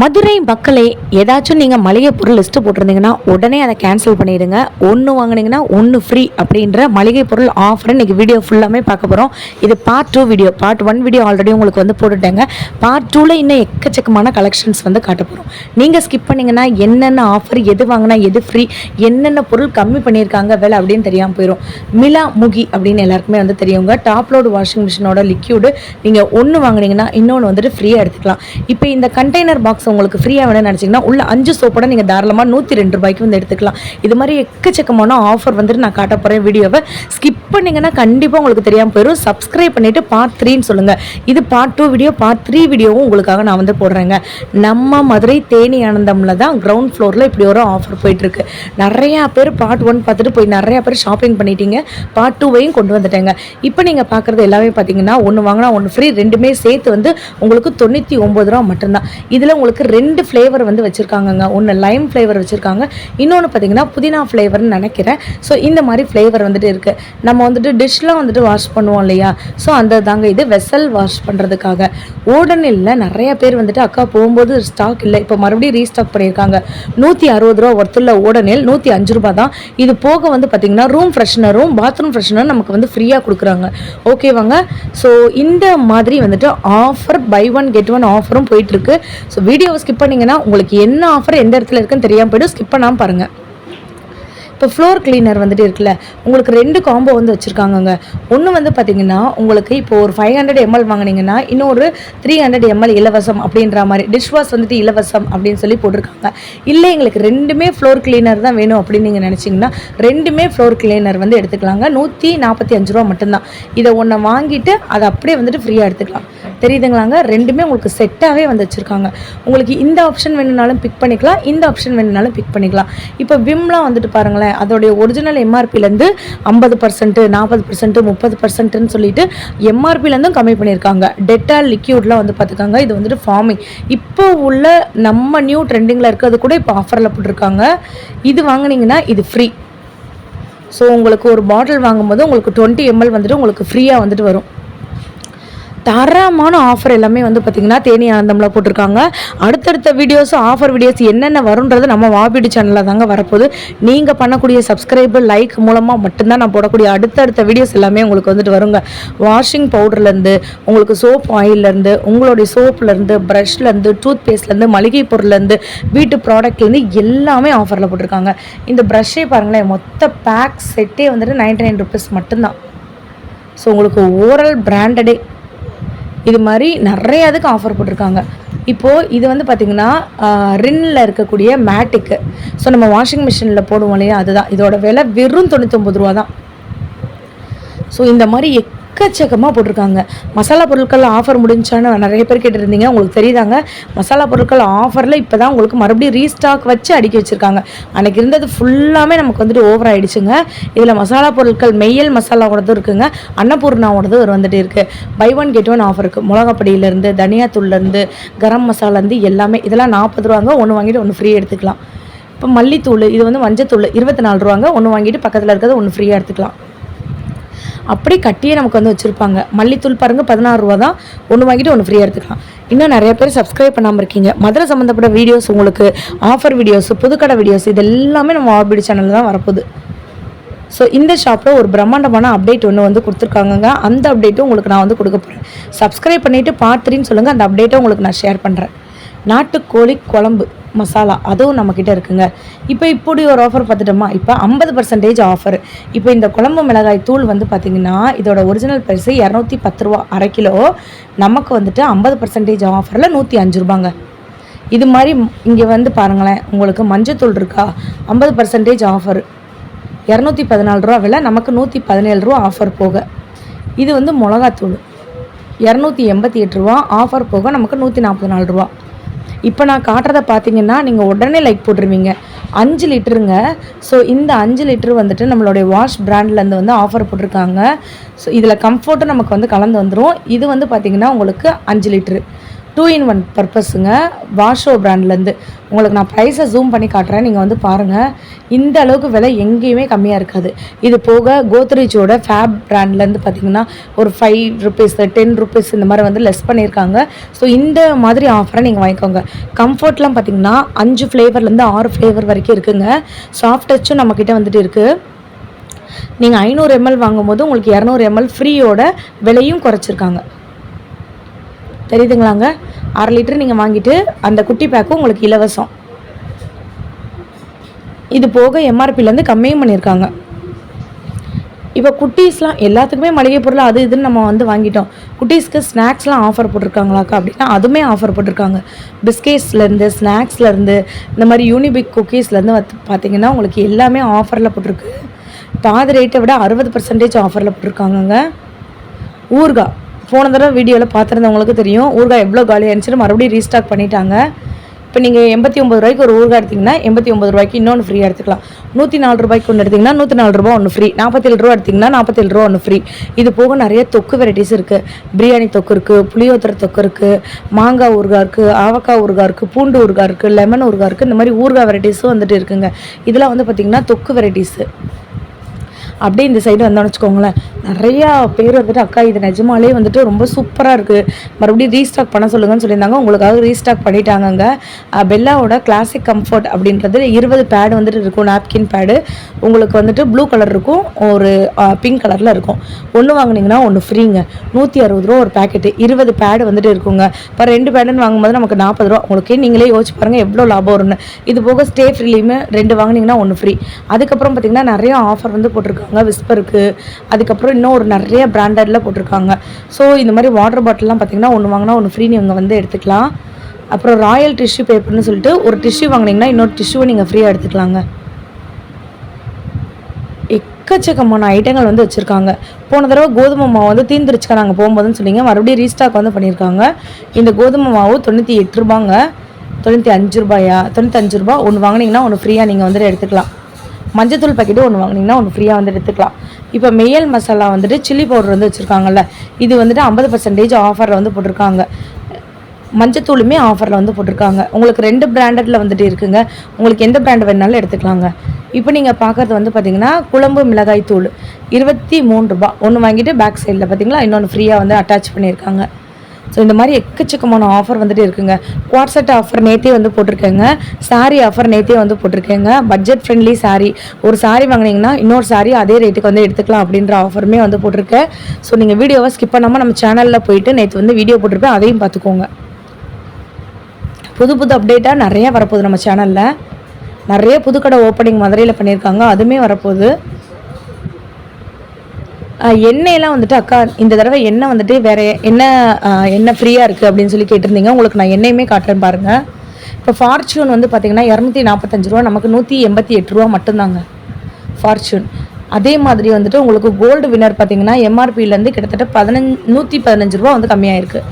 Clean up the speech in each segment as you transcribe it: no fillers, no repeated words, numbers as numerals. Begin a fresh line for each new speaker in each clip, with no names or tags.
மதுரை மக்களே, ஏதாச்சும் நீங்கள் மளிகை பொருள் லிஸ்ட்டு போட்டிருந்தீங்கன்னா உடனே அதை கேன்சல் பண்ணிடுங்க. ஒன்று வாங்கினீங்கன்னா ஒன்று ஃப்ரீ அப்படின்ற மளிகை பொருள் ஆஃபர் இன்றைக்கி வீடியோ ஃபுல்லாமே பார்க்க போகிறோம். இது part 2 video. Part 1 video already உங்களுக்கு வந்து போட்டுட்டேங்க. பார்ட் 2ல் இன்னும் எக்கச்சக்கமான கலெக்ஷன்ஸ் வந்து காட்ட போகிறோம். நீங்கள் ஸ்கிப் பண்ணிங்கன்னா என்னென்ன ஆஃபர், எது வாங்கினா எது ஃப்ரீ, என்னென்ன பொருள் கம்மி பண்ணியிருக்காங்க விலை அப்படின்னு தெரியாமல் போயிடும். மிலா முகி அப்படின்னு எல்லாருக்குமே வந்து தெரியுங்க. டாப் லோடு வாஷிங் மிஷினோட லிக்யூடு நீங்கள் ஒன்று வாங்கினீங்கன்னா இன்னொன்று வந்துட்டு ஃப்ரீயாக எடுத்துக்கலாம். இப்போ இந்த கண்டெய்னர் பாக்ஸ் உங்களுக்கு ஃப்ரீயாக வேணும்னு நினச்சிங்கன்னா உள்ள 5 சோப்போட நீங்கள் தாராளமாக 102 ரூபாய்க்கு வந்து எடுத்துக்கலாம். இது மாதிரி எக்கச்சக்கமான ஆஃபர் வந்துட்டு நான் காட்ட போகிறேன். வீடியோவை ஸ்கிப் பண்ணிங்கன்னா கண்டிப்பாக உங்களுக்கு தெரியாமல் போயிடும். சப்ஸ்கிரைப் பண்ணிவிட்டு பார்ட் 3ன்னு சொல்லுங்கள். இது பார்ட் 2 வீடியோ. பார்ட் 3 வீடியோவும் உங்களுக்காக நான் வந்து போடுறேங்க. நம்ம மதுரை தேனி ஆனந்தமில் தான் கிரவுண்ட் ஃப்ளோரில் இப்படி ஒரு ஆஃபர் போயிட்டுருக்கு. நிறையா பேர் பார்ட் 1 பார்த்துட்டு போய் நிறையா பேர் ஷாப்பிங் பண்ணிட்டீங்க. பார்ட் 2வையும் கொண்டு வந்துட்டேங்க. இப்போ நீங்கள் பார்க்குறது எல்லாமே பார்த்தீங்கன்னா ஒன்று வாங்கினா ஒன்று ஃப்ரீ, ரெண்டுமே சேர்த்து வந்து உங்களுக்கு 99 ரூபா மட்டும்தான். இதில் உங்களுக்கு 2 ஃப்ளேவர் வந்து வச்சுருக்காங்கங்க. ஒன்று லைம் ஃப்ளேவர் வச்சுருக்காங்க, இன்னொன்று பார்த்தீங்கன்னா புதினா ஃப்ளேவர்னு நினைக்கிறேன். ஸோ இந்த மாதிரி ஃப்ளேவர் வந்துட்டு இருக்குது. நம்ம வந்துட்டு டிஷ்லாம் வந்துட்டு வாஷ் பண்ணுவோம் இல்லையா, ஸோ அந்த தாங்க இது வெசல் வாஷ் பண்ணுறதுக்காக. ஓடனில் நிறைய பேர் வந்துட்டு அக்கா போகும்போது ஸ்டாக் இல்லை, இப்போ மறுபடியும் ரீஸ்டாக் பண்ணியிருக்காங்க. 160 ரூபா ஒருத்துள்ள ஓடனில் 105 ரூபா தான். இது போக வந்து பார்த்திங்கன்னா ரூம் ஃப்ரெஷ்னரும் பாத்ரூம் ஃப்ரெஷ்னரும் நமக்கு வந்து ஃப்ரீயாக கொடுக்குறாங்க. ஓகேவாங்க. ஸோ இந்த மாதிரி வந்துட்டு ஆஃபர் பை 1 கெட் 1 ஆஃபரும் போயிட்டுருக்கு. ஸோ வீடியோவை ஸ்கிப் பண்ணிங்கன்னா உங்களுக்கு என்ன ஆஃபர் எந்த இடத்துல இருக்குன்னு தெரியாமல் போய்டும். ஸ்கிப் பண்ணாமல் பாருங்கள். இப்போ ஃப்ளோர் கிளீனர் வந்துட்டு இருக்குல்ல, உங்களுக்கு 2 காம்போ வந்து வச்சுருக்காங்கங்க. ஒன்று வந்து பார்த்திங்கன்னா உங்களுக்கு இப்போ ஒரு 500 ml வாங்கினீங்கன்னா இன்னொரு 300 ml இலவசம் அப்படின்ற மாதிரி. டிஷ் வாஷ் வந்துட்டு இலவசம் அப்படின்னு சொல்லி போட்டிருக்காங்க. இல்லை எங்களுக்கு 2மே ஃப்ளோர் கிளீனர் தான் வேணும் அப்படின்னு நீங்கள் நினச்சிங்கன்னா 2மே ஃப்ளோர் கிளீனர் வந்து எடுத்துக்கலாங்க. 145 ரூபா மட்டும்தான். இதை ஒன்று வாங்கிட்டு அதை அப்படியே வந்துட்டு ஃப்ரீயாக எடுத்துக்கலாம். தெரியுதுங்களாங்க? 2மே உங்களுக்கு செட்டாகவே வந்து வச்சுருக்காங்க. உங்களுக்கு இந்த ஆப்ஷன் வேணுனாலும் பிக் பண்ணிக்கலாம், இந்த ஆப்ஷன் வேணுனாலும் பிக் பண்ணிக்கலாம். இப்போ விம்லாம் வந்துட்டு பாருங்களேன், அதோடைய ஒரிஜினல் எம்ஆர்பிலேருந்து 50%, 40%, 30%ன்னு சொல்லிட்டு எம்ஆர்பிலேருந்தும் கம்மி பண்ணியிருக்காங்க. டெட்டால் லிக்யூட்லாம் வந்து பார்த்துக்காங்க. இது வந்துட்டு ஃபார்மிங் இப்போ உள்ள நம்ம நியூ ட்ரெண்டிங்கில் இருக்கிறது கூட இப்போ ஆஃபரில் போட்டிருக்காங்க. இது வாங்கினீங்கன்னா இது ஃப்ரீ. ஸோ உங்களுக்கு ஒரு பாட்டில் வாங்கும்போது உங்களுக்கு 20 ml வந்துட்டு உங்களுக்கு ஃப்ரீயாக வந்துட்டு வரும். தரமான ஆஃபர் எல்லாமே வந்து பார்த்திங்கன்னா தேனி ஆனந்தமில் போட்டிருக்காங்க. அடுத்தடுத்த வீடியோஸ், ஆஃபர் வீடியோஸ் என்னென்ன வரும்ன்றது நம்ம வாபிடி சேனலில் தாங்க வரப்போகுது. நீங்கள் பண்ணக்கூடிய சப்ஸ்கிரைபு, லைக் மூலமாக மட்டும்தான் நான் போடக்கூடிய அடுத்தடுத்த வீடியோஸ் எல்லாமே உங்களுக்கு வந்துட்டு வருங்க. வாஷிங் பவுடர்லேருந்து, உங்களுக்கு சோப் ஆயிலேருந்து, உங்களுடைய சோப்லேருந்து, ப்ரஷ்லேருந்து, டூத் பேஸ்ட்லேருந்து, மளிகை பொருள்லேருந்து, வீட்டு ப்ராடக்ட்லேருந்து எல்லாமே ஆஃபரில் போட்டிருக்காங்க. இந்த ப்ரஷ்ஷே பாருங்களேன், மொத்த பேக் செட்டே வந்துட்டு 99 ருபீஸ் மட்டும்தான். ஸோ உங்களுக்கு ஓரல் பிராண்டடே இது மாதிரி நிறைய அதுக்கு ஆஃபர் போட்டிருக்காங்க. இப்போது இது வந்து பார்த்திங்கன்னா ரின்னில் இருக்கக்கூடிய மேட்டுக்கு, ஸோ நம்ம வாஷிங் மிஷினில் போடுவோம் இல்லையா, அதுதான். இதோட விலை வெறும் 99 ரூபா தான். ஸோ இந்த மாதிரி எக்கச்சக்கமாக போட்டிருக்காங்க. மசாலா பொருட்கள் ஆஃபர் முடிஞ்சான்னு நிறைய பேர் கேட்டுருந்தீங்க. உங்களுக்கு தெரியுதாங்க, மசாலா பொருட்கள் ஆஃபரில் இப்போ தான் உங்களுக்கு மறுபடியும் ரீஸ்டாக் வச்சு அடுக்கி வச்சுருக்காங்க. அன்றைக்கி இருந்தது ஃபுல்லாமே நமக்கு வந்துட்டு ஓவர் ஆகிடுச்சுங்க. இதில் மசாலா பொருட்கள் மெய்யல் மசாலாவோடதும் இருக்குங்க, அன்னபூர்ணாவோடதும் ஒரு வந்துட்டு இருக்குது. பை 1 கெட் 1 ஆஃபர் இருக்குது. மிளகாப்பொடியிலேருந்து, தனியாத்தூள்லேருந்து, கரம் மசாலாலேருந்து எல்லாமே. இதெல்லாம் 40 ரூபாங்க. ஒன்று வாங்கிட்டு ஒன்று ஃப்ரீ எடுத்துக்கலாம். இப்போ மல்லித்தூள், இது வந்து மஞ்சத்தூள் 24 ரூபாங்க. ஒன்று வாங்கிட்டு பக்கத்தில் இருக்கிறது ஒன்று ஃப்ரீயாக எடுத்துக்கலாம். அப்படி கட்டியே நமக்கு வந்து வச்சுருப்பாங்க. மல்லித்தூள் பாருங்கள் 16 ரூபா தான். ஒன்று வாங்கிட்டு ஒன்று ஃப்ரீயாக எடுத்துக்கலாம். இன்னும் நிறைய பேர் சப்ஸ்கிரைப் பண்ணாமல் இருக்கீங்க. மதுரை சம்மந்தப்பட்ட வீடியோஸ், உங்களுக்கு ஆஃபர் வீடியோஸ், புதுக்கடை வீடியோஸ், இது எல்லாமே நம்ம ஆபிடி சேனலில் தான் வரப்போகுது. ஸோ இந்த ஷாப்பில் ஒரு பிரம்மாண்டமான அப்டேட் ஒன்று வந்து கொடுத்துருக்காங்கங்க. அந்த அப்டேட்டும் உங்களுக்கு நான் வந்து கொடுக்க போகிறேன். சப்ஸ்கிரைப் பண்ணிவிட்டு பார்ட் 3ன்னு சொல்லுங்கள். அந்த அப்டேட்டை உங்களுக்கு நான் ஷேர் பண்ணுறேன். நாட்டுக்கோழி குழம்பு மசாலா அதுவும் நம்மக்கிட்ட இருக்குங்க. இப்போ இப்படி ஒரு ஆஃபர் பார்த்துட்டோமா, இப்போ 50% ஆஃபர். இப்போ இந்த குழம்பு மிளகாய் தூள் வந்து பார்த்திங்கன்னா இதோட ஒரிஜினல் ப்ரைஸு 210 ரூபா அரை கிலோ. நமக்கு வந்துட்டு 50% ஆஃபரில் 105 ரூபாங்க. இது மாதிரி இங்கே வந்து பாருங்களேன், உங்களுக்கு மஞ்சத்தூள் இருக்கா, 50% ஆஃபர், 214 ரூபா விலை, நமக்கு 117 ரூபா ஆஃபர் போக. இது வந்து மிளகாத்தூள் 288 ரூபா ஆஃபர் போக, நமக்கு 144 ரூபா. இப்போ நான் காட்டுறதை பார்த்தீங்கன்னா நீங்கள் உடனே லைக் போட்டுருவீங்க. 5 லிட்டருங்க. ஸோ இந்த 5 லிட்டரு வந்துட்டு நம்மளுடைய வாஷ் பிராண்ட்லேருந்து வந்து ஆஃபர் போட்டிருக்காங்க. ஸோ இதில் கம்ஃபர்ட்டும் நமக்கு வந்து கலந்து வந்துடும். இது வந்து பார்த்திங்கன்னா உங்களுக்கு 5 லிட்டரு 2-in-1 பர்பஸுங்க. வாஷோ பிராண்ட்லேருந்து. உங்களுக்கு நான் ப்ரைஸை ஜூம் பண்ணி காட்டுறேன், நீங்கள் வந்து பாருங்கள். இந்த அளவுக்கு விலை எங்கேயுமே கம்மியாக இருக்காது. இது போக கோத்ரேஜோட ஃபேப் பிராண்ட்லேருந்து பார்த்திங்கன்னா ஒரு 5 ருபீஸ் 10 ருபீஸ் இந்த மாதிரி வந்து லெஸ் பண்ணியிருக்காங்க. ஸோ இந்த மாதிரி ஆஃபரை நீங்கள் வாங்கிக்கோங்க. கம்ஃபர்ட்லாம் பார்த்திங்கன்னா 5 ஃப்ளேவர்லேருந்து 6 ஃப்ளேவர் வரைக்கும் இருக்குதுங்க. சாஃப்ட் டச்சும் நம்மக்கிட்ட வந்துட்டு இருக்குது. நீங்கள் 500 ml வாங்கும்போது உங்களுக்கு 200 ml ஃப்ரீயோட விலையும் குறைச்சிருக்காங்க. தெரியுதுங்களாங்க? 1/2 லிட்டர் நீங்கள் வாங்கிட்டு அந்த குட்டி பேக்கும் உங்களுக்கு இலவசம். இது போக எம்ஆர்பிலேருந்து கம்மியும் பண்ணியிருக்காங்க. இப்போ குட்டீஸ்லாம் எல்லாத்துக்குமே மளிகை பொருள் அது இதுன்னு நம்ம வந்து வாங்கிட்டோம். குட்டீஸ்க்கு ஸ்நாக்ஸ்லாம் ஆஃபர் போட்டிருக்காங்களாக்கா அப்படின்னா அதுவுமே ஆஃபர் போட்டிருக்காங்க. பிஸ்கெட்ஸ்லேருந்து ஸ்நாக்ஸ்லேருந்து இந்த மாதிரி யூனிபிக் குக்கீஸ்லேருந்து பார்த்திங்கன்னா உங்களுக்கு எல்லாமே ஆஃபரில் போட்டிருக்கு. பாதி ரேட்டை விட 60% ஆஃபரில் போட்டிருக்காங்கங்க. ஊறுகாய் போன தடவை வீடியோவில் பார்த்துருந்தவங்களுக்கு தெரியும் ஊறுகாய் எவ்வளோ காலியாக இருந்துச்சுன்னு மறுபடியும் ரீஸ்டாக் பண்ணிட்டாங்க. இப்போ நீங்கள் 89 ரூபாய்க்கு ஒரு ஊறுகாய் எடுத்திங்கன்னா 89 ரூபாய்க்கு இன்னொன்று ஃப்ரீயாக எடுத்துக்கலாம். 104 ரூபாய்க்கு ஒன்று எடுத்திங்கன்னா 104 ரூபா ஒன்று ஃப்ரீ. 47 ரூபா எடுத்திங்கன்னா 47 ரூபா ஒன்று ஃப்ரீ. இது போக நிறைய தொக்கு வெரைட்டிஸ் இருக்குது. பிரியாணி தொக்கு இருக்குது, புளியோதரை தொக்கு இருக்குது, மாங்காய் ஊறுகாய் இருக்குது, ஆவக்காய் ஊறுகாய் இருக்குது, பூண்டு ஊறுகாய் இருக்குது, லெமன் ஊறுகாய் இருக்குது. இந்த மாதிரி ஊறுகாய் வெரைட்டிஸும் வந்துட்டு இருக்குங்க. இதெல்லாம் வந்து பார்த்திங்கன்னா தொக்கு வெரைட்டிஸு. அப்படியே இந்த சைடு வந்தோம்னு வச்சுக்கோங்களேன், நிறையா பேர் வந்துட்டு அக்கா இது நிஜமாலே வந்துட்டு ரொம்ப சூப்பராக இருக்குது, மறுபடியும் ரீஸ்டாக் பண்ண சொல்லுங்கன்னு சொல்லியிருந்தாங்க. உங்களுக்காக ரீஸ்டாக் பண்ணிட்டாங்கங்க. பெல்லாவோட கிளாசிக் கம்ஃபர்ட் அப்படின்றது 20 பேடு வந்துட்டு இருக்கும். நாப்கின் பேடு உங்களுக்கு வந்துட்டு ப்ளூ கலர் இருக்கும், ஒரு பிங்க் கலரில் இருக்கும். ஒன்று வாங்கினீங்கன்னா ஒன்று ஃப்ரீங்க. 160 ரூபா ஒரு பேக்கெட்டு, 20 பேடு வந்துட்டு இருக்குங்க. இப்போ 2 பேடுன்னு வாங்கும்போது நமக்கு 40 ரூபா. உங்களுக்கு நீங்களே யோசிச்சு பாருங்கள் எவ்வளோ லாபம் வரும்னு. இது போக ஸ்டே ஃப்ரீலையுமே 2 வாங்கினீங்கன்னா ஒன்று ஃப்ரீ. அதுக்கப்புறம் பார்த்திங்கன்னா நிறைய ஆஃபர் வந்து போட்டிருக்காங்க. விஸ்பருக்கு அதுக்கப்புறம் இன்னும் ஒரு நிறைய பிராண்டட்ல போட்டிருக்காங்க. ஸோ இந்த மாதிரி வாட்டர் பாட்டில்லாம் பார்த்தீங்கன்னா ஒன்று வாங்கினா ஒன்று ஃப்ரீ நீங்கள் வந்து எடுத்துக்கலாம். அப்புறம் ராயல் டிஷ்யூ பேப்பர்னு சொல்லிட்டு ஒரு டிஷ்யூ வாங்கினீங்கன்னா இன்னொரு டிஷ்யூவை நீங்கள் ஃப்ரீயாக எடுத்துக்கலாங்க. எக்கச்சக்கமான ஐட்டங்கள் வந்து வச்சுருக்காங்க. போன தடவை கோதுமை மாவு வந்து தீர்ந்துருச்சுக்கா நாங்கள் போகும்போதுன்னு சொன்னீங்க, மறுபடியும் ரீஸ்டாக் வந்து பண்ணியிருக்காங்க. இந்த கோதுமை மாவு 98 ரூபாங்க. 95 ரூபாயா 95 ரூபா. ஒன்று வாங்கினீங்கன்னா ஒன்று ஃப்ரீயாக நீங்கள் வந்துட்டு எடுத்துக்கலாம். மஞ்சத்தூள் பாக்கெட்டு ஒன்று வாங்கினீங்கன்னா ஒன்று ஃப்ரீயாக வந்து எடுத்துக்கலாம். இப்போ மெயல் மசாலா வந்துட்டு சில்லி பவுடர் வந்து வச்சுருக்காங்கல்ல, இது வந்துட்டு 50% ஆஃபரில் வந்து போட்டிருக்காங்க. மஞ்சத்தூளுமே ஆஃபரில் வந்து போட்டிருக்காங்க. உங்களுக்கு 2 பிராண்டடில் வந்துட்டு இருக்குங்க. உங்களுக்கு எந்த பிராண்ட் வேணாலும் எடுத்துக்கலாங்க. இப்போ நீங்கள் பார்க்குறது வந்து பார்த்திங்கன்னா குழம்பு மிளகாய் தூள் 23 ரூபா. ஒன்று வாங்கிட்டு பேக் சைடில் பார்த்திங்களா இன்னொன்று ஃப்ரீயாக வந்து அட்டாச் பண்ணியிருக்காங்க. ஸோ இந்த மாதிரி எக்கச்சக்கமான ஆஃபர் வந்துட்டு இருக்குங்க. குவாட்செட் ஆஃபர் நேற்றே வந்து போட்டிருக்கேங்க. சாரீ ஆஃபர் நேற்றே வந்து போட்டிருக்கேங்க. பட்ஜெட் ஃப்ரெண்ட்லி சாரீ, ஒரு சாரீ வாங்கினீங்கன்னா இன்னொரு சாரீ அதே ரேட்டுக்கு வந்து எடுத்துக்கலாம் அப்படின்ற ஆஃபருமே வந்து போட்டிருக்கேன். ஸோ நீங்கள் வீடியோவை ஸ்கிப் பண்ணாமல் நம்ம சேனலில் போயிட்டு நேற்று வந்து வீடியோ போட்டிருப்பேன், அதையும் பார்த்துக்கோங்க. புது புது அப்டேட்டாக நிறையா வரப்போகுது நம்ம சேனலில். நிறைய புதுக்கடை ஓப்பனிங் மதுரையில் பண்ணியிருக்காங்க, அதுவுமே வரப்போகுது. எண்ணெயெல்லாம் வந்துட்டு அக்கா இந்த தடவை எண்ணெய் வந்துட்டு வேறு எண்ணெய் ஃப்ரீயாக இருக்குது அப்படின்னு சொல்லி கேட்டிருந்தீங்க. உங்களுக்கு நான் எண்ணெயுமே காட்டுறேன் பாருங்கள். இப்போ ஃபார்ச்சூன் வந்து பார்த்திங்கன்னா 245 ரூபா, நமக்கு 188 ரூபா மட்டும்தாங்க ஃபார்ச்சூன். அதே மாதிரி வந்துட்டு உங்களுக்கு கோல்டு வின்னர் பார்த்திங்கன்னா எம்ஆர்பியிலேருந்து கிட்டத்தட்ட 115 ரூபா வந்து கம்மியாக இருக்குது.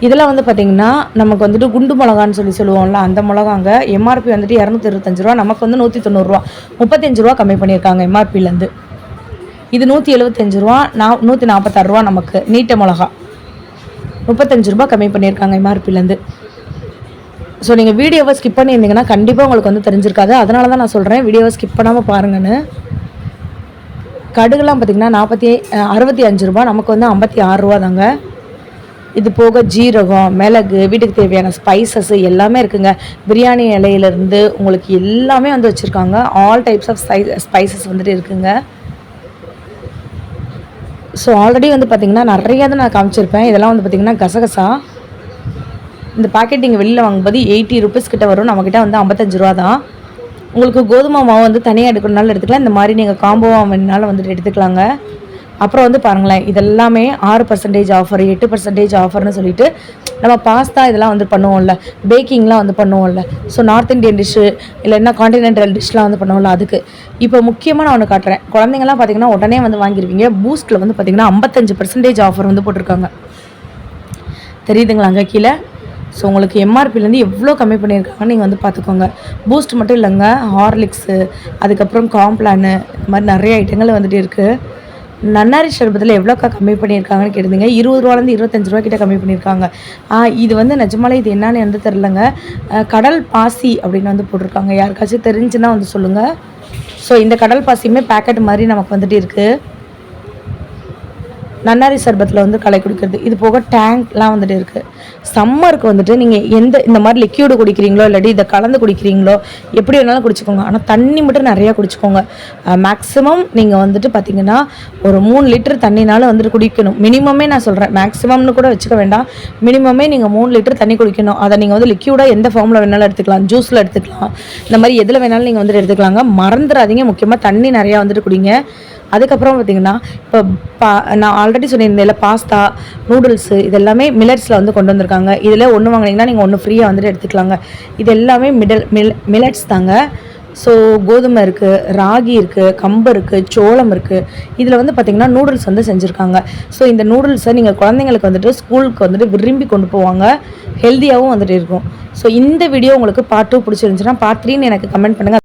இதெல்லாம் வந்து பார்த்திங்கன்னா நமக்கு வந்துட்டு குண்டு மிளகான்னு சொல்லுவோம்ல, அந்த மிளகாங்க. எம்ஆர்பி வந்துட்டு 225 ரூபா, நமக்கு வந்து 190 ரூபா, 35 ரூபா கம்மி பண்ணியிருக்காங்க எம்ஆர்பியிலேருந்து. இது 175 ரூபா, 146 ரூபா. நமக்கு நீட்ட மிளகா 35 ரூபா கம்மி பண்ணியிருக்காங்க எம்ஆர்பிலேருந்து. ஸோ நீங்கள் வீடியோவை ஸ்கிப் பண்ணியிருந்தீங்கன்னா கண்டிப்பாக உங்களுக்கு வந்து தெரிஞ்சிருக்காது. அதனால தான் நான் சொல்கிறேன் வீடியோவை ஸ்கிப் பண்ணாமல் பாருங்கன்னு. கடுகுலாம் பார்த்திங்கன்னா 65 ரூபா, நமக்கு வந்து 56 ரூபா தாங்க. இது போக ஜீரகம், மிளகு, வீட்டுக்கு தேவையான ஸ்பைசஸ் எல்லாமே இருக்குங்க. பிரியாணி இலையிலேருந்து உங்களுக்கு எல்லாமே வந்து வச்சுருக்காங்க. ஆல் டைப்ஸ் ஆஃப் ஸ்பைசஸ் வந்துட்டு இருக்குங்க. ஸோ ஆல்ரெடி வந்து பார்த்திங்கன்னா நிறையா தான் நான் காமிச்சிருப்பேன். இதெல்லாம் வந்து பார்த்திங்கன்னா கசகசா. இந்த பாக்கெட் நீங்கள் வெளியில் வாங்கும்போது 80 ருபீஸ் கிட்ட வரும், நம்மக்கிட்ட வந்து 55 ரூபா தான். உங்களுக்கு கோதுமை மாவு வந்து தனியாக எடுக்கணுனாலும் எடுத்துக்கலாம், இந்த மாதிரி நீங்கள் காம்போவாக வேணுனாலும் வந்துட்டு எடுத்துக்கலாங்க. அப்புறம் வந்து பாருங்களேன், இதெல்லாமே 6% ஆஃபர், 8% ஆஃபர்னு சொல்லிட்டு நம்ம பாஸ்தா இதெல்லாம் வந்து பண்ணுவோம்ல, பேக்கிங்லாம் வந்து பண்ணுவோம்ல. ஸோ நார்த் இந்தியன் டிஷ்ஷு இல்லைன்னா காண்டினென்டல் டிஷ்லாம் வந்து பண்ணுவோம்ல, அதுக்கு இப்போ முக்கியமாக நான் ஒன்று காட்டுறேன். குழந்தைங்கலாம் பார்த்திங்கன்னா உடனே வந்து வாங்கிடுவீங்க. பூஸ்ட்டில் வந்து பார்த்திங்கன்னா 55% ஆஃபர் வந்து போட்டிருக்காங்க. தெரியுதுங்களாங்க கீழே? ஸோ உங்களுக்கு எம்ஆர்பிலேருந்து எவ்வளோ கம்மி பண்ணியிருக்காங்கன்னு நீங்கள் வந்து பார்த்துக்கோங்க. பூஸ்ட் மட்டும் இல்லைங்க, ஹார்லிக்ஸு, அதுக்கப்புறம் காம்ப்ளானு, இந்த மாதிரி நிறைய ஐட்டங்கள் வந்துட்டு இருக்குது. நன்னாரி சர்பத்தில் எவ்வளோக்கா கம்மி பண்ணியிருக்காங்கன்னு கேட்டிருந்தீங்க. 20 ரூபாலேருந்து 25 ரூபா கிட்ட கம்மி பண்ணியிருக்காங்க. இது வந்து நிஜமாலே இது என்னன்னு வந்து தெரிலங்க. கடல் பாசி அப்படின்னு வந்து போட்டிருக்காங்க. யாருக்காச்சும் தெரிஞ்சுன்னா வந்து சொல்லுங்கள். ஸோ இந்த கடல் பாசியுமே பேக்கெட் மாதிரி நமக்கு வந்துட்டு இருக்குது. நன்னாரி சர்பத்தில் வந்து களை குடிக்கிறது. இது போக டேங்க்லாம் வந்துட்டு இருக்குது. சம்மருக்கு வந்துட்டு நீங்கள் இந்த மாதிரி லிக்யூடு குடிக்கிறீங்களோ இல்லாட்டி இதை கலந்து குடிக்கிறீங்களோ எப்படி வேணாலும் குடிச்சிக்கோங்க. ஆனால் தண்ணி மட்டும் நிறையா குடிச்சிக்கோங்க. மேக்ஸிமம் நீங்கள் வந்துட்டு பார்த்திங்கன்னா ஒரு 3 லிட்டர் தண்ணினாலும் வந்துட்டு குடிக்கணும். மினிமமே நான் சொல்கிறேன், மேக்ஸிமம்னு கூட வச்சுக்க வேண்டாம். மினிமமே நீங்கள் 3 லிட்டர் தண்ணி குடிக்கணும். அதை நீங்கள் வந்து லிக்யூடாக எந்த ஃபார்மில் வேணாலும் எடுத்துக்கலாம், ஜூஸில் எடுத்துக்கலாம், இந்த மாதிரி எதில் வேணாலும் நீங்கள் வந்துட்டு எடுத்துக்கலாங்க. மறந்துடாதீங்க, முக்கியமாக தண்ணி நிறையா வந்துட்டு குடிங்க. அதுக்கப்புறம் பார்த்திங்கன்னா இப்போ நான் ஆல்ரெடி சொல்லியிருந்தேன் பாஸ்தா, நூடுல்ஸு இது எல்லாமே மில்லட்ஸில் வந்து கொண்டு வந்திருக்காங்க. இதில் ஒன்று வாங்கினீங்கன்னா நீங்கள் ஒன்று ஃப்ரீயாக வந்துட்டு எடுத்துக்கலாங்க. இது எல்லாமே மில்லட்ஸ் தாங்க. ஸோ கோதுமை இருக்குது, ராகி இருக்குது, கம்பு இருக்குது, சோளம் இருக்குது. இதில் வந்து பார்த்திங்கன்னா நூடுல்ஸ் வந்து செஞ்சுருக்காங்க. ஸோ இந்த நூடுல்ஸை நீங்கள் குழந்தைங்களுக்கு வந்துட்டு ஸ்கூலுக்கு வந்துட்டு விரும்பி கொண்டு போவாங்க. ஹெல்த்தியாகவும் வந்துட்டு இருக்கும். ஸோ இந்த வீடியோ உங்களுக்கு பார்ட் 2 பிடிச்சிருந்துச்சுன்னா பார்ட் 3ன்னு எனக்கு கமெண்ட் பண்ணுங்கள்.